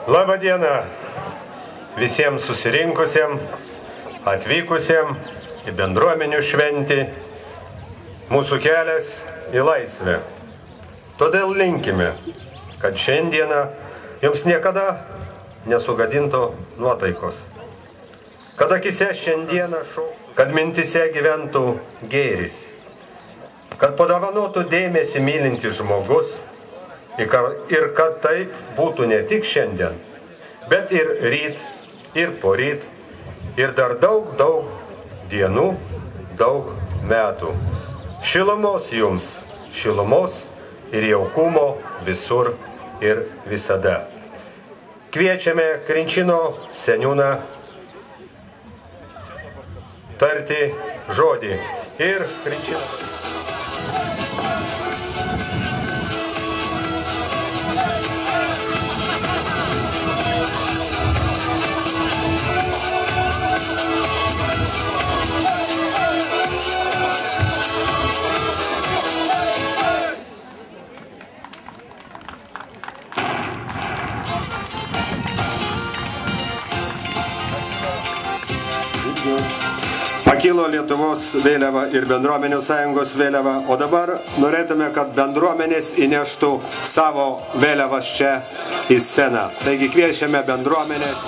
Labą dieną visiems susirinkusiem, atvykusiem į bendruomenių šventį, mūsų kelias į laisvę. Todėl linkime, kad šiandieną jums niekada nesugadintų nuotaikos. Kad akise šiandieną kad mintise gyventų gėris. Kad padovanotų dėmesį mylintis žmogus ir kad taip būtų ne tik šiandien, bet ir ryt, ir poryt, ir dar daug dienų, daug metų. Šilumos jums, šilumos ir jaukumo visur ir visada. Kviečiame Krinčino seniūną tarti žodį ir Krinčino. Pakilo Lietuvos vėliava ir bendruomenių sąjungos vėliava, o dabar norėtume, kad bendruomenės įneštų savo vėliavas čia į sceną. Taigi kviečiame bendruomenės.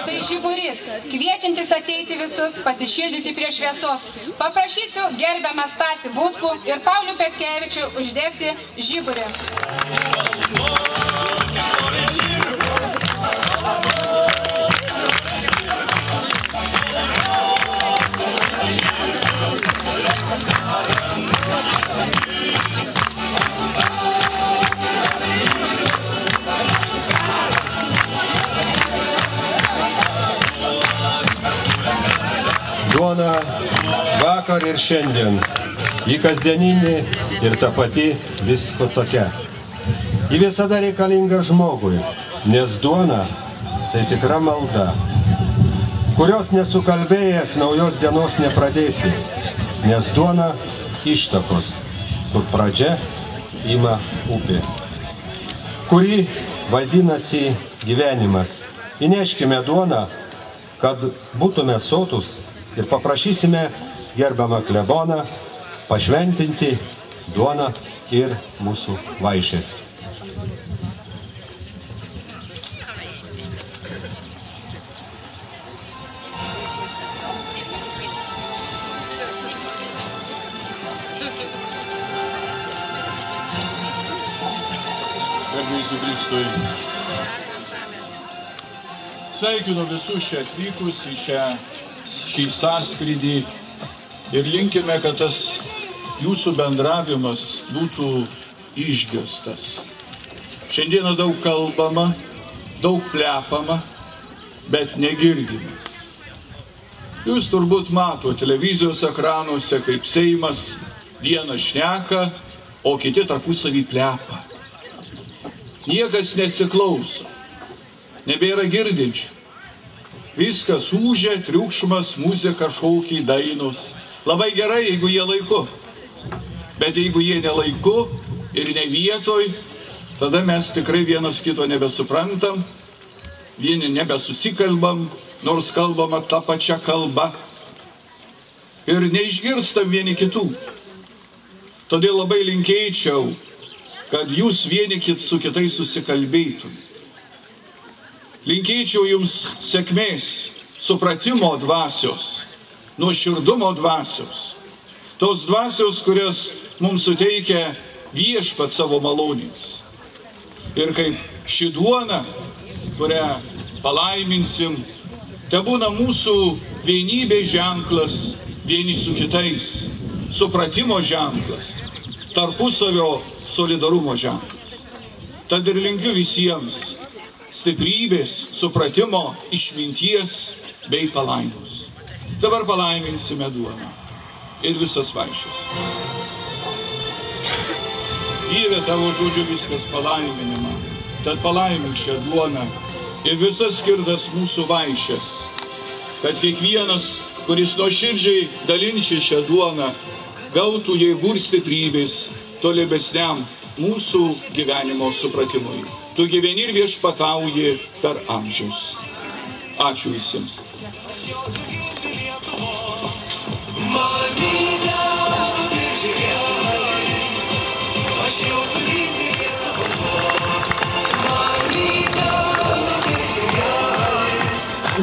Tai žiburys, kviečiantis ateiti visus pasišildyti prie šviesos. Paprašysiu gerbiamą Stasį Butkų ir Paulių Petkevičių uždegti žiburį. Duona vakar ir šiandien, ji kasdieninė ir ta pati visko tokia. Ji visada reikalinga žmogui, nes duona tai tikra malda, kurios nesukalbėjęs naujos dienos nepradėsi, nes duona ištakos, kur pradžia ima upė, kuri vadinasi gyvenimas. Įneškime duoną, kad būtume sotus, ir paprašysime gerbiamą kleboną pašventinti duoną ir mūsų vaišės. Garbė Jėzui Kristui. Sveikinu visus čia atvykus į šį sąskrydį ir linkime, kad tas jūsų bendravimas būtų išgirstas. Šiandieną daug kalbama, daug plepama, bet negirdime. Jūs turbūt mato televizijos ekranuose, kaip Seimas vieną šneka, o kiti tarpusavį plepa. Niekas nesiklauso, nebėra girdinčių. Viskas ūžia, triukšmas, muzika, šaukiai, dainos. Labai gerai, jeigu jie laiku. Bet jeigu jie nelaiku ir ne vietoj, tada mes tikrai vienas kito nebesuprantam, vieni nebesusikalbam, nors kalbama tą pačią kalbą. Ir neišgirstam vieni kitų. Todėl labai linkėčiau, kad jūs vieni su kitais susikalbėtumėte. Linkėčiau jums sėkmės, supratimo dvasios, nuoširdumo dvasios. Tos dvasios, kurias mums suteikia Viešpat savo malonėmis. Ir kaip ši duona, kurią palaiminsim, te būna mūsų vienybės ženklas vieni su kitais, supratimo ženklas, tarpusavio solidarumo ženklas. Tad ir linkiu visiems stiprybės, supratimo, išminties bei palaimos. Dabar palaiminsime duoną ir visas vaišes. Dieve, tavo žodžiu viskas palaiminima, tad palaimink šią duoną ir visas skirtas mūsų vaišes, kad kiekvienas, kuris nuoširdžiai dalinsi šią duoną, gautų jėgų ir stiprybės tolimesniam mūsų gyvenimo supratimui. Tu gyveni ir viešpatauji per amžius. Ačiū visiems.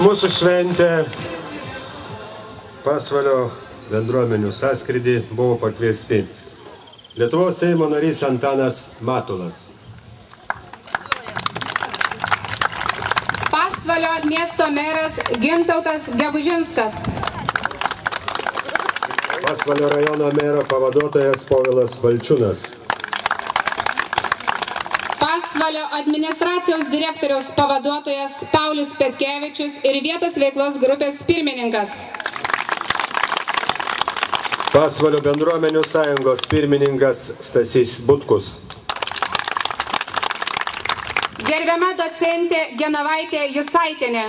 Mūsų šventė Pasvalio bendruomenių sąskrydį buvo pakviesti Lietuvos Seimo narys Antanas Matulas, Pasvalio miesto meras Gintautas Gegužinskas, Pasvalio rajono mero pavaduotojas Povilas Valčiūnas, Pasvalio administracijos direktoriaus pavaduotojas Paulius Petkevičius ir vietos veiklos grupės pirmininkas, Pasvalio bendruomenių sąjungos pirmininkas Stasys Butkus, gerbiama docentė Genovaitė Jusaitienė,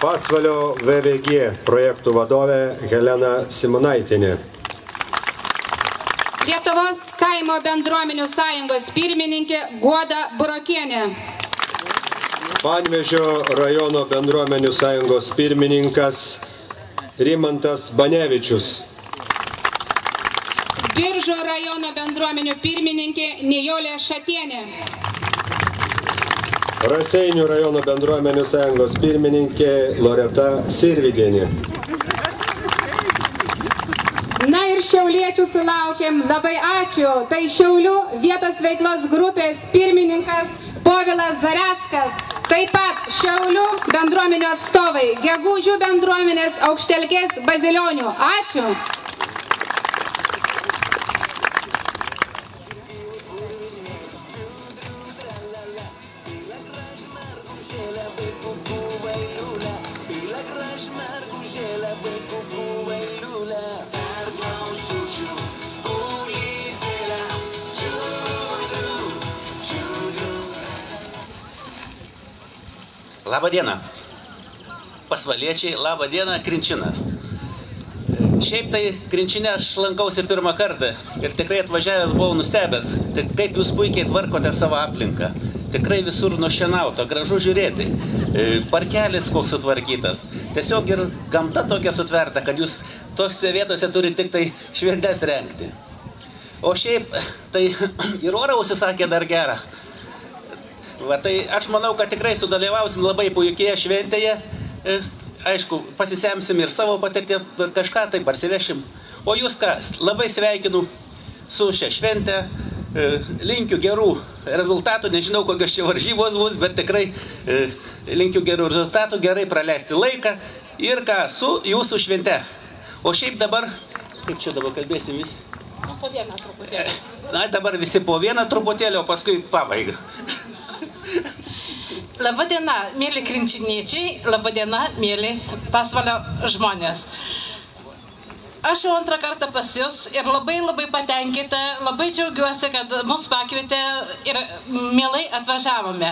Pasvalio VVG projektų vadovė Helena Simonaitienė, Lietuvos kaimo bendruomenių sąjungos pirmininkė Guoda Burokienė, Panevėžio rajono bendruomenių sąjungos pirmininkas Rimantas Banevičius, Biržų rajono bendruomenių pirmininkė Nijolė Šatienė, Raseinių rajono bendruomenių sąjungos pirmininkė Loreta Sirvidienė. Na ir šiauliečių sulaukėm, labai ačiū. Tai Šiaulių vietos veiklos grupės pirmininkas Povilas Zareckas. Taip pat Šiaulių bendruomenių atstovai, Gegužių bendruomenės Aukštelkės Bazilionių. Ačiū. Labą dieną, pasvaliečiai, labą dieną, Krinčinas. Šiaip tai Krinčine aš lankausi pirmą kartą ir tikrai atvažiavęs buvau nustebęs, kaip jūs puikiai tvarkote savo aplinką. Tikrai visur nušienauta, gražu žiūrėti, parkelis koks sutvarkytas. Tiesiog ir gamta tokia sutverta, kad jūs tose vietose turi tik tai šventes rengti. O šiaip tai ir orą užsisakė dar gerą. Va, tai aš manau, kad tikrai sudalyvausim labai puikioje šventėje. Aišku, pasisemsim ir savo patirties, kažką tai parsivešim. O jūs ką, labai sveikinu su šia šventė. Linkiu gerų rezultatų, nežinau, kokios čia varžybos bus, bet tikrai linkiu gerų rezultatų, gerai praleisti laiką ir ką, su jūsų švente. O šiaip dabar, kaip čia dabar kalbėsim visi? Po vieną truputėlį. Na, dabar visi po vieną truputėlį, o paskui pabaigą. Labadiena, mėly krinčiniečiai, labadiena, mėly Pasvalio žmonės. Aš jau antrą kartą pas jūs ir labai patenkinta, labai džiaugiuosi, kad mus pakvietė ir mielai atvažiavome.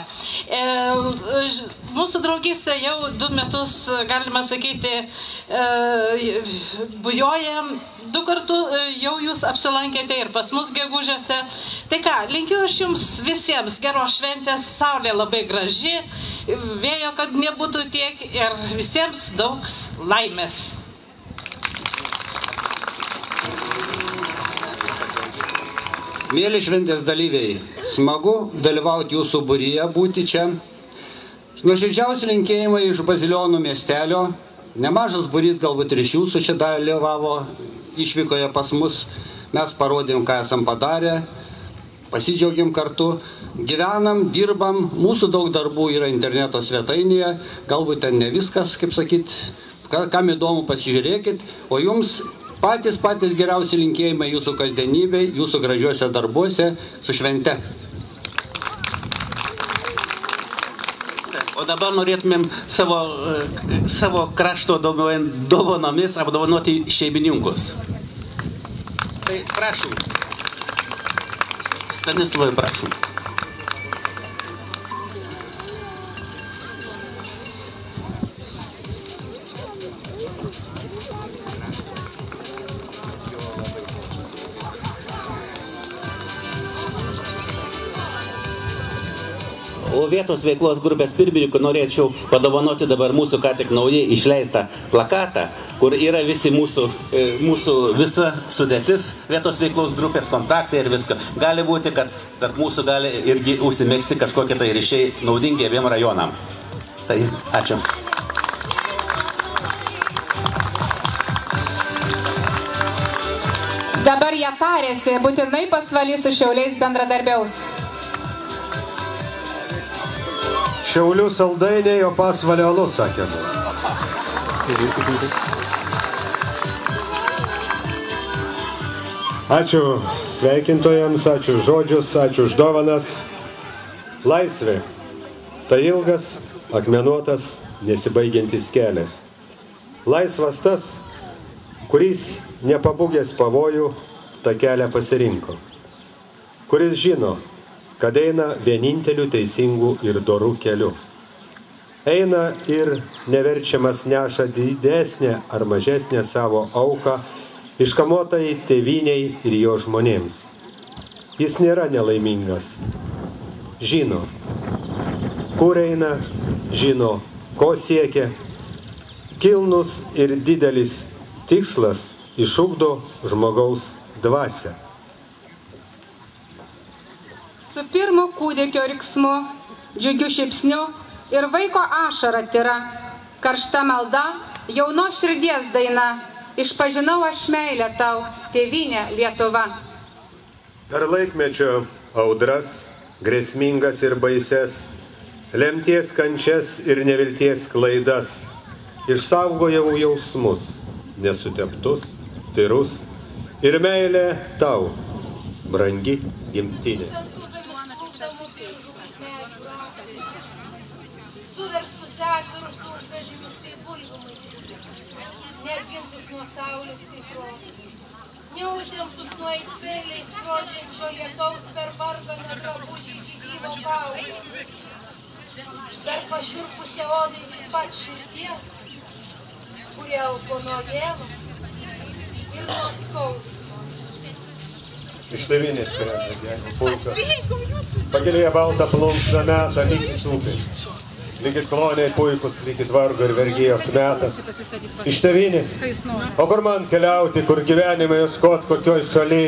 Mūsų draugystė jau 2 metus, galima sakyti, bujojam. 2 kartų jau jūs apsilankėte ir pas mus Gegužiuose. Tai ką, linkiu aš jums visiems geros šventės, saulė labai graži, vėjo, kad nebūtų tiek ir visiems daug laimės. Mėly šventės dalyviai, smagu dalyvauti jūsų būryje, būti čia. Nuoširdžiausi linkėjimai iš Bazilionų miestelio, Nemažas būrys galbūt ir iš jūsų čia dalyvavo išvykoje pas mus. Mes parodėm, ką esam padarę, pasidžiaugiam kartu, gyvenam, dirbam, mūsų daug darbų yra interneto svetainėje, galbūt ten ne viskas, kaip sakyt, kam įdomu pasižiūrėkit, o jums patys geriausi linkėjimai jūsų kasdienybei, jūsų gražiuose darbuose, su švente. O dabar norėtumėm savo krašto dovanomis apdovanoti šeimininkus. Tai prašom. Stanislavai, prašom. O vietos veiklos grupės pirmininkų norėčiau padovanoti dabar mūsų ką tik naujai išleistą plakatą, kur yra visi mūsų visa sudėtis, vietos veiklos grupės kontaktai ir viską. Gali būti, kad tarp mūsų gali irgi užsimegzti kažkokie tai ryšiai naudingi abiem rajonam. Tai ačiū. Dabar jie tarėsi, būtinai pasvalys su Šiauliais bendradarbiaus. Šiaulių saldainiai, o Pasvalio alus, sakė mus. Ačiū sveikintojams, ačiū žodžius, ačiū už dovanas. Laisvė. Tai ilgas, akmenuotas, nesibaigiantis kelias. Laisvas tas, kuris nepabūgęs pavojų tą kelią pasirinko. Kuris žino, kad eina vieninteliu teisingu ir dorų keliu. Eina ir neverčiamas neša didesnę ar mažesnę savo auką iškamotai tėvyniai ir jo žmonėms. Jis nėra nelaimingas. Žino, kur eina, žino, ko siekia. Kilnus ir didelis tikslas išugdo žmogaus dvasią. Su pirmu kūdikio riksmu, džiugiu šypsniu ir vaiko ašara tyra, karšta malda, jauno širdies daina, išpažinau aš meilę tau, tėvynė Lietuva. Per laikmečio audras, grėsmingas ir baises, lemties kančias ir nevilties klaidas, išsaugojau jausmus, nesuteptus, tyrus ir meilę tau, brangi gimtinė. Suverstus atvirus sunkvežimius kaip bulvių maišus, neapgintus nuo saulės kaitros, neuždengtus nuo eitpėliais skrodžiančio lietaus per varganą drabužį iki gyvo kaulo, per pašiurpusią odą iki pat širdies, kurie alko nuo gėlos ir nuo skausmo. Iš tėvynės skrenda Diego pulkas. Pakėlėje baltą plunksną metą, lygit upės. Lygit kloniai puikus, lygit vargo ir vergijos metą. Iš tėvynės. O kur man keliauti, kur gyvenimą ieškot kokioj šaly,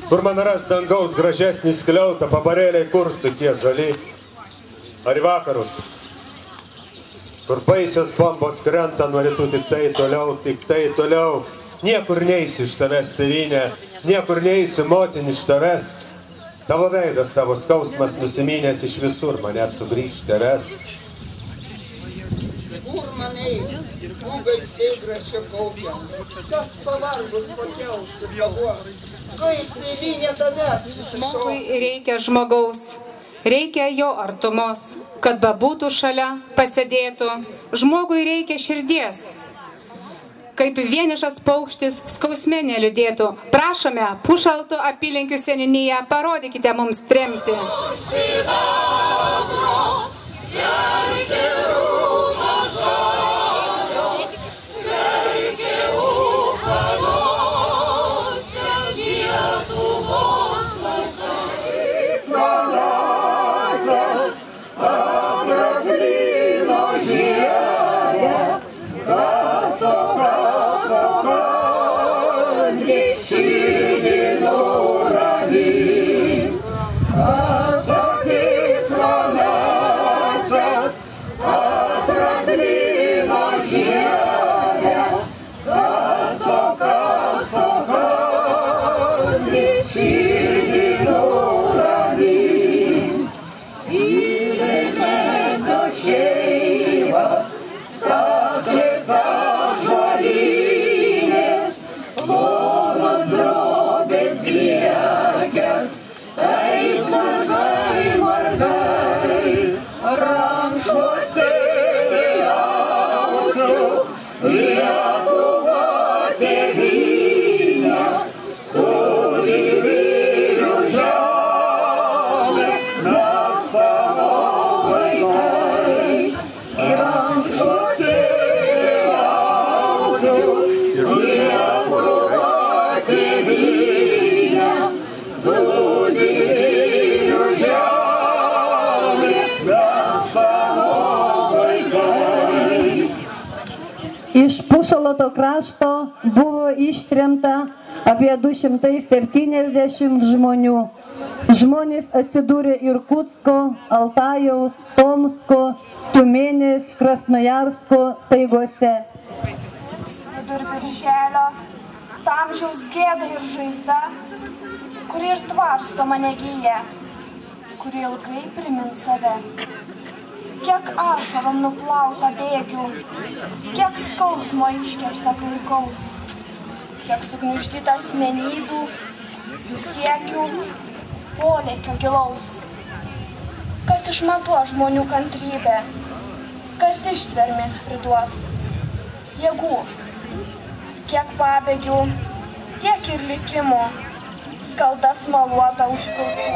kur man ras dangaus gražesnį skliautą, pabarėliai kur tokie žali. Ar į vakarus, kur baisios bombos krenta nuo rytų tik tai toliau. Niekur neisiu iš tavęs, tėvynė, niekur neisiu, motin, iš tavęs. Tavo veidas, tavo skausmas nusiminęs iš visur mane sugrįž tavęs. Kur man eiti, kūgais veigračio kaukia, kas pavargus pakels ir pavos, kaip tėvynė tavęs iššau. Žmogui reikia žmogaus, reikia jo artumos, kad bebūtų šalia, pasėdėtų, žmogui reikia širdies. Kaip vienišas paukštis skausme neliūdėtų. Prašome, Pušaltų apylinkių seniūniją, parodykite mums tremtį. tėvynę, kuri myliu žemę, mes savo vaikai, rankose geriausių, Lietuva tėvynė, kuri myliu žemę, mes savo vaikai. Iš Pušaloto krašto buvo ištremta apie 270 žmonių. Žmonės atsidūrė Irkutsko, Altajaus, Tomsko, Tiumenės, Krasnojarsko taigose. Vidur birželio, tamžiaus gėda ir žaizda, kuri ir tvarsto mane gyja, kuri ilgai primins save. Kiek ašarom nuplauta bėgių, kiek skausmo iškesta klaikaus, kiek sugniuždyta asmenybių, jų siekių, polėkio gilaus. Kas išmatuos žmonių kantrybę, kas ištvermės priduos jėgų, kiek pabėgių, tiek ir likimų, skalda smaluota užpiltų.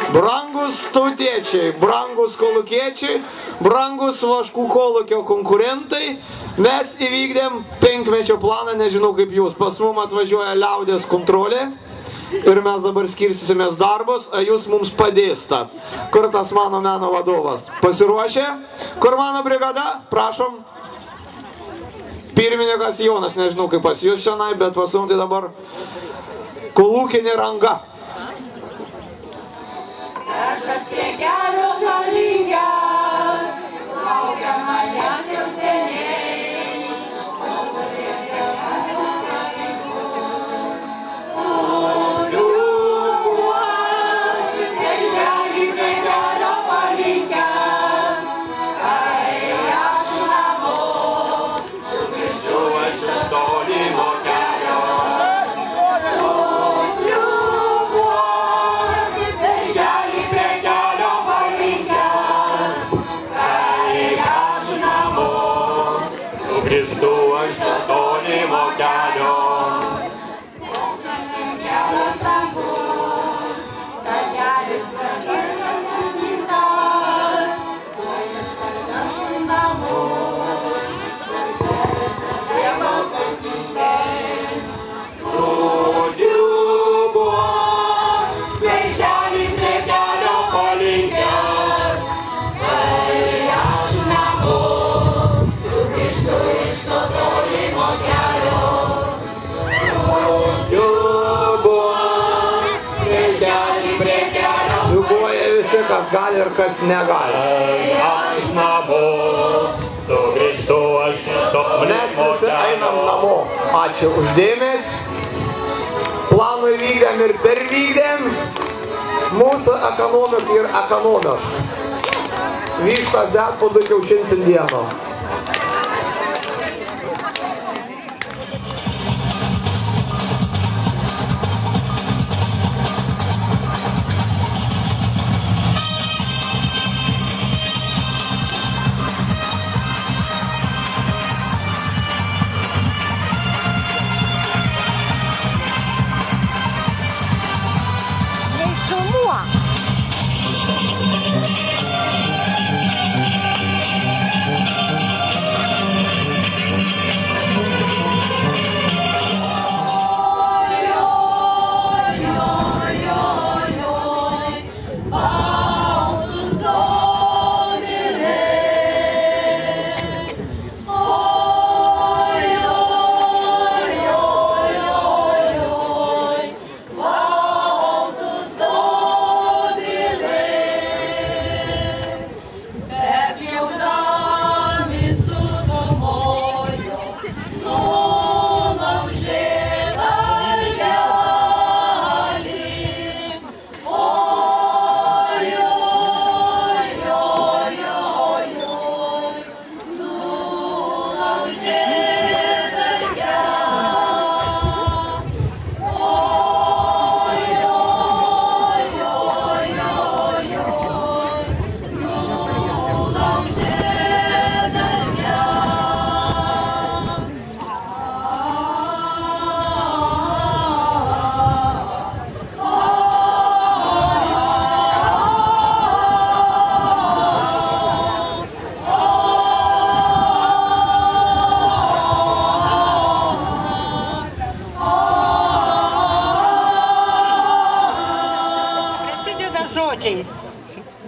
Brangus tautiečiai, brangus kolūkiečiai, brangus Vaškų kolūkio konkurentai, mes įvykdėm 5-mečio planą, nežinau kaip jūs, pas mum atvažiuoja liaudės kontrolė ir mes dabar skirstysimės darbus, o jūs mums padėstat. Kur tas mano meno vadovas? Pasiruošė? Kur mano brigada? Prašom. Pirmininkas Jonas, nežinau kaip pas jūs šiandien, bet pas mum tai dabar kolūkinė ranga. Kažkas prie kelio galingės, laukia manęs jau seniai, o turėti žmogus, kas gali ir kas negali. Aš namo, sugrįžtu aš šito Mes visi einam namo. Ačiū uždėmės. Planų įvykdėm ir pervykdėm. Mūsų ekonomika ir ekonomijos. Vykštas dėt po 2 kiaušinsim dieną.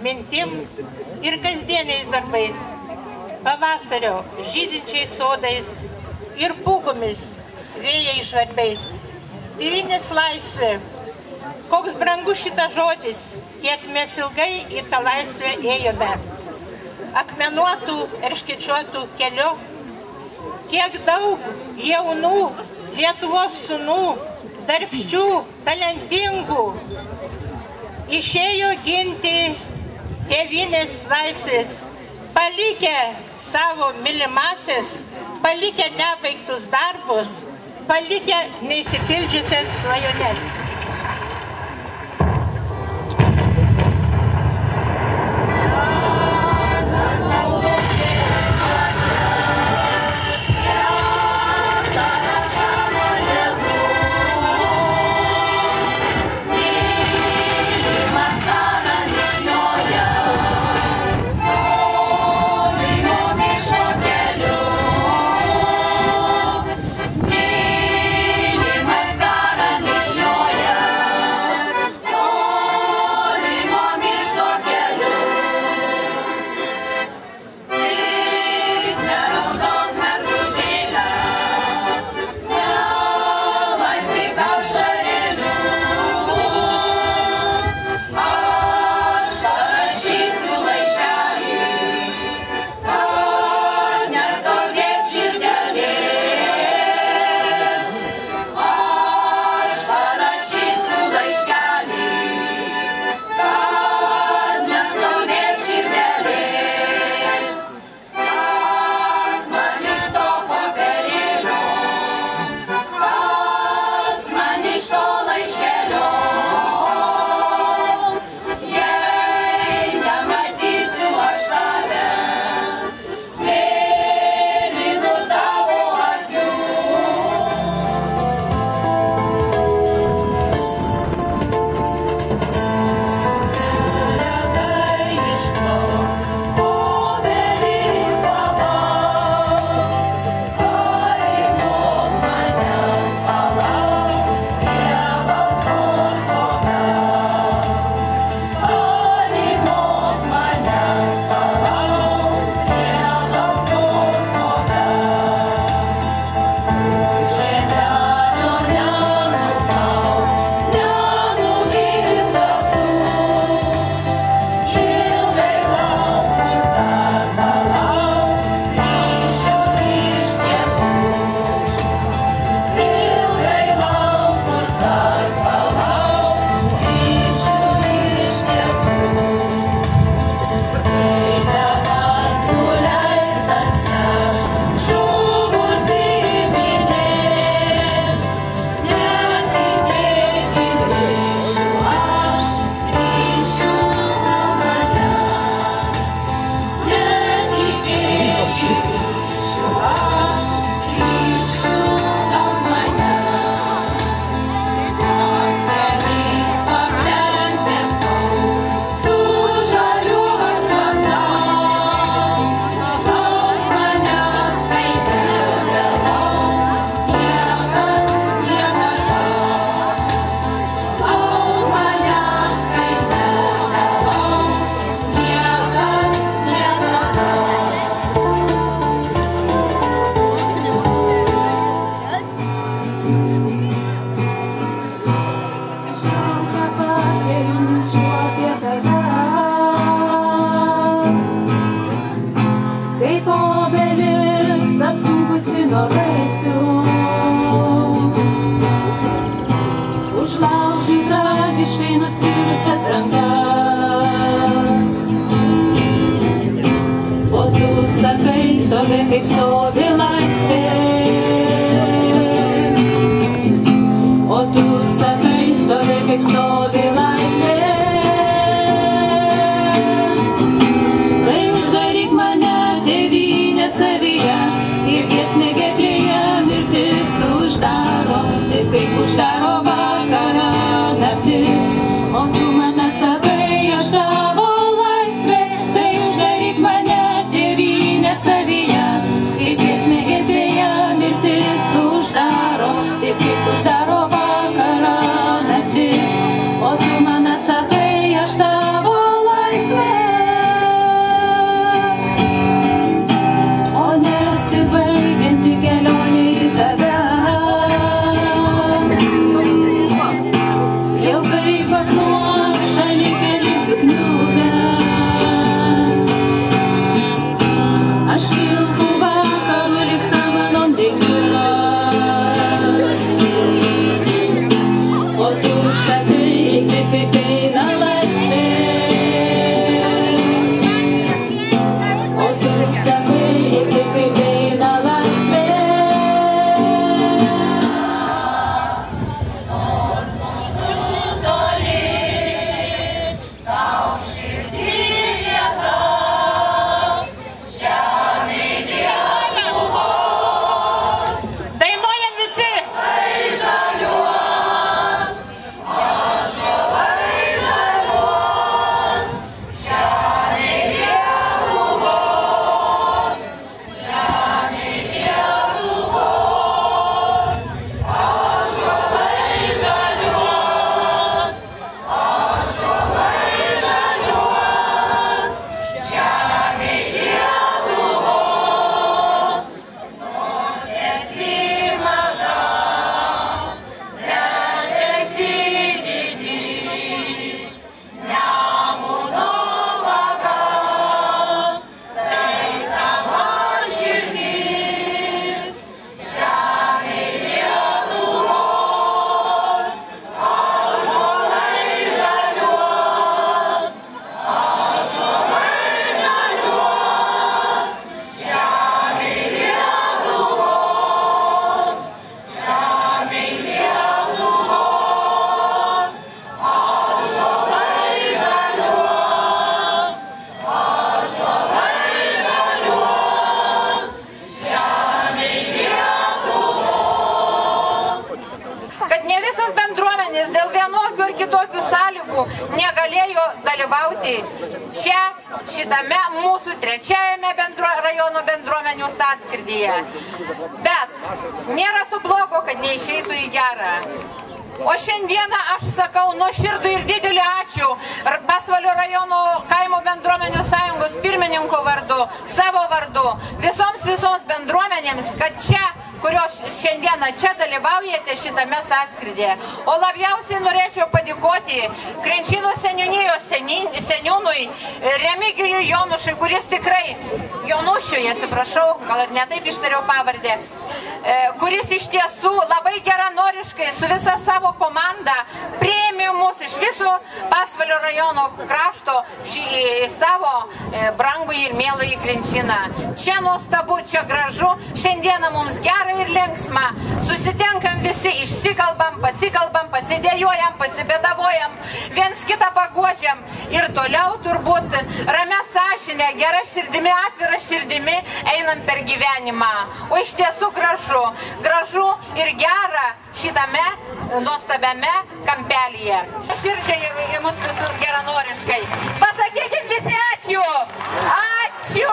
Mintim ir kasdieniais darbais, pavasario žydinčiais sodais ir pūgomis, vėjais žvarbiais. Tėvynės laisvė, koks brangus šitas žodis, kiek mes ilgai į tą laisvę ėjome. Akmenuotų, erškėčiuotų keliu, kiek daug jaunų Lietuvos sūnų, darbščių, talentingų, išėjo ginti tėvynės laisvės, palikę savo mylimąsias, palikę nebaigtus darbus, palikę neišsipildžiusias svajones. Mylimas karalius šioje. užlaužai tragiškai nusvirusias rankas. O tu sakai, stovi kaip stovi laisvė. O tu sakai, stovi kaip stovi laisvė. Tai uždaryk mane, tėvynė savyje, kaip giesmė gerklėje mirtis uždaro, taip kaip uždaro vakarą naktis. O tu man atsakai, aš tavo laisvė, tai uždaryk mane, tėvynė savyje, kaip giesmė gerklėje mirtis uždaro, taip kaip uždaro vakarą naktis. O tu man atsakai, aš tavo laisvė. O nesibaigianti kelionė į tave, jau kaip akmuo šalikelį sukniubęs. Aš vilku vakaru lyg samanom dainuos. O tu sakai, kaip eina laisvė. O tu sakai, kaip eina laisvė. Tau širdį vieta, žemė Lietuvos. Dainuojam visi. Tai žaliuos, ąžuolai žaliuos, žemė Lietuvos, žemė Lietuvos, ąžuolai žaliuos, ąžuolai žaliuos, žemė Lietuvos. Nors esi maža, bet esi didi, Nemuno vaga, tai tavo širdis, žemė Lietuvos, ąžuolai žaliuos, ąžuolai žaliuos, žemė Lietuvos, žemė Lietuvos, ąžuolai žaliuos, ąžuolai žaliuos, žemė Lietuvos. Kad ne visos bendruomenės dėl vienokių ar kitokių sąlygų negalėjo dalyvauti čia, šitame mūsų trečiajame rajono bendruomenių sąskrydyje. Bet nėra to blogo, kad neišeitų į gerą. O šiandieną aš sakau nuoširdų ir didelį ačiū Pasvalio rajono kaimo bendruomenių sąjungos pirmininko vardu, savo vardu, visoms bendruomenėms, kad čia, kurios šiandieną čia dalyvaujate šitame sąskrydyje. O labiausiai norėčiau padėkoti Krenčino seniūnijos seniūnui Remigijui Jonušui, kuris tikrai, Jonušiui, atsiprašau, gal ir netaip ištariau pavardę, kuris iš tiesų labai geranoriškai su visa savo komanda priėmė mus iš viso Pasvalio rajono krašto šį savo brangųjį ir mieląjį Krenčiną. Čia nuostabu, čia gražu, šiandieną mums gera ir linksma. Susitinkam visi, išsikalbam, pasikalbam, pasidėjuojam, pasibėdavojam, viens kitą paguodžiam ir toliau turbūt ramia sąžinė, gera širdimi, atvira širdimi einam per gyvenimą. O iš tiesų gražu, gražu ir gera šitame nuostabiame kampelyje. Širdžiai ir mus visus geranoriškai. Pasakykim visi ačiū! Ačiū!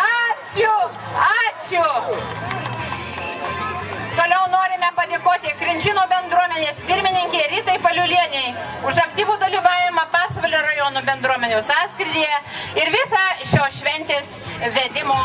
Ačiū! Ačiū! Toliau norime padėkoti Krenčino bendruomenės pirmininkei Ritai Paliulieniai už aktyvų dalyvavimą Pasvalio rajono bendruomenių sąskrydyje ir visą šios šventės vedimo.